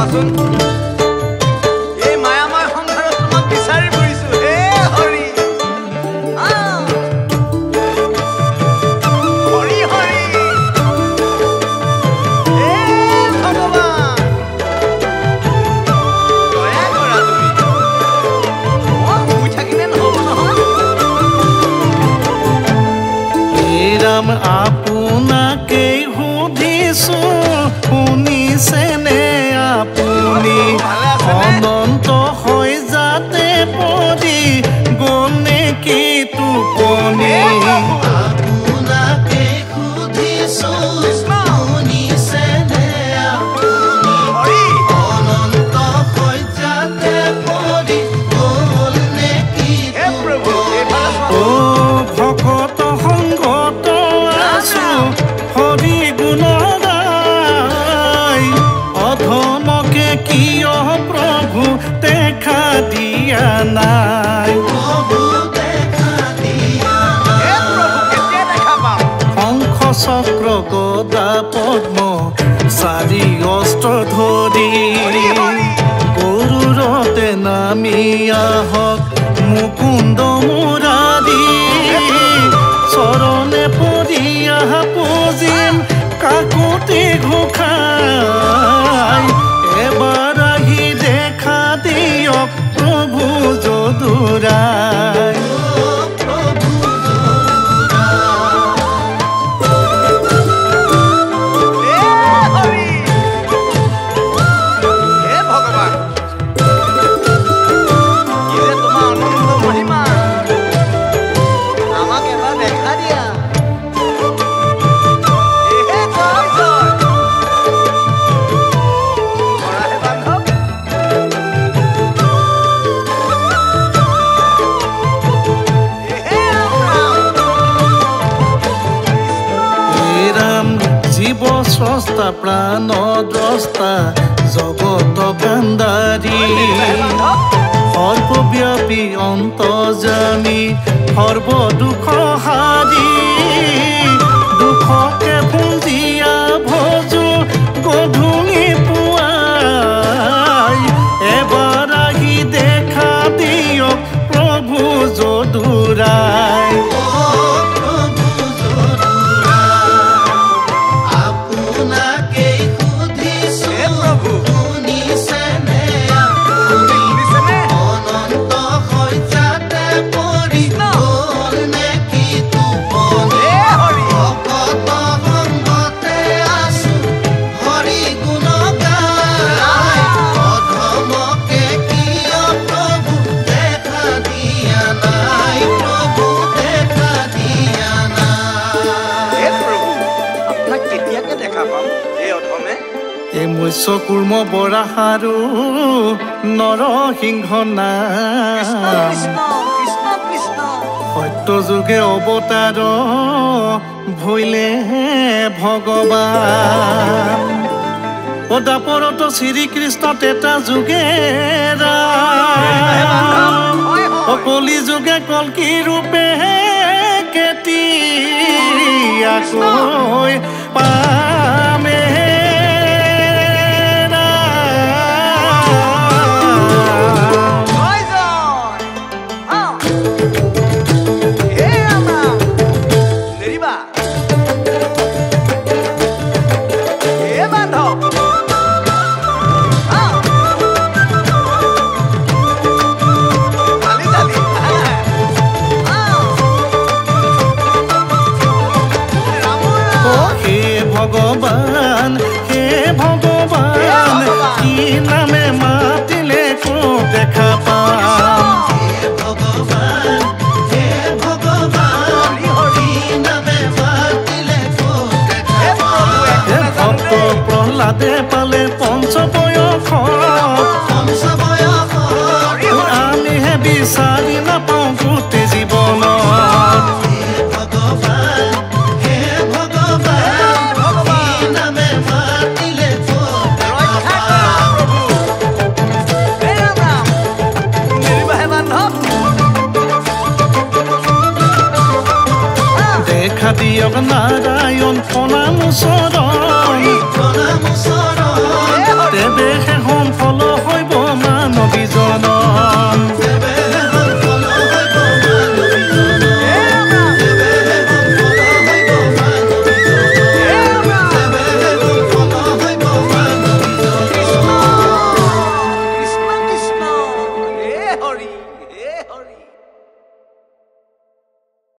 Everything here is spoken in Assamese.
কোৱাচোন এই মায়াময় সংসাৰত তোমাক বিচাৰি ফুৰিছো হে হৰি হৰি হৰি হে ভগৱান দয়া কৰা তুমি শুই থাকিলে নহ'ব নহয় ৰাম আপোনাকে সুধিছো শুনিছেনে আপুনি অনন্ত হৈ যাতে পৰি গ'ল নেকি টোপনি আপোনাকে সুধিছো শুনিছেনে আপুনি অনন্ত হৈ যাতে পৰি গ'ল নেকি টোপনি ভকত সংগত আছো হৰি গুণ গাই অধমকে কিয় প্ৰভু দেখা দিয়া নাই শংখ চক্ৰ গদা পদ্ম চাৰি অস্ত্ৰ ধৰি গৰুৰতে নামি আহক মুকুন্দ মুৰাৰী চৰণে পৰি পুজিম কাকুতি ঘোষাই এবাৰ আহি দেখা দিয়ক প্ৰভু যদুৰাই স্ৰষ্টা প্ৰাণ দ্ৰষ্টা জগত কান্দাৰী সৰ্বব্যাপী অন্তৰ্যামী সৰ্ব দুখ হাৰি দুখকে পুঞ্জিয়া ভজো গধূলি পুৱাই এবাৰ আহি দেখা দিয়ক প্ৰভু যদুৰাই মৎস্যকুৰ্ম বৰাহাৰো নৰসিংহ নাম সত্য যুগে অৱতাৰ ভৈলে ভগৱান দাপৰত শ্ৰীকৃষ্ণ তেতা যুগে কলি যুগে কল্কি ৰূপে কেতিয়াকৈ পামে ভগৱান হে ভগৱান কি নামে মাতিলে কো দেখা পাম হে ভগৱান কি নামে মাতিলে কো দেখা পাম ভক্ত প্ৰহ্লাদে পালে পঞ্চবয়স আমিহে বিচাৰি নাপাওঁ গোটেই জীৱনত দিয়ক নাৰায়ণ প্ৰণাম চৰণ দেৱেহে সম্ফল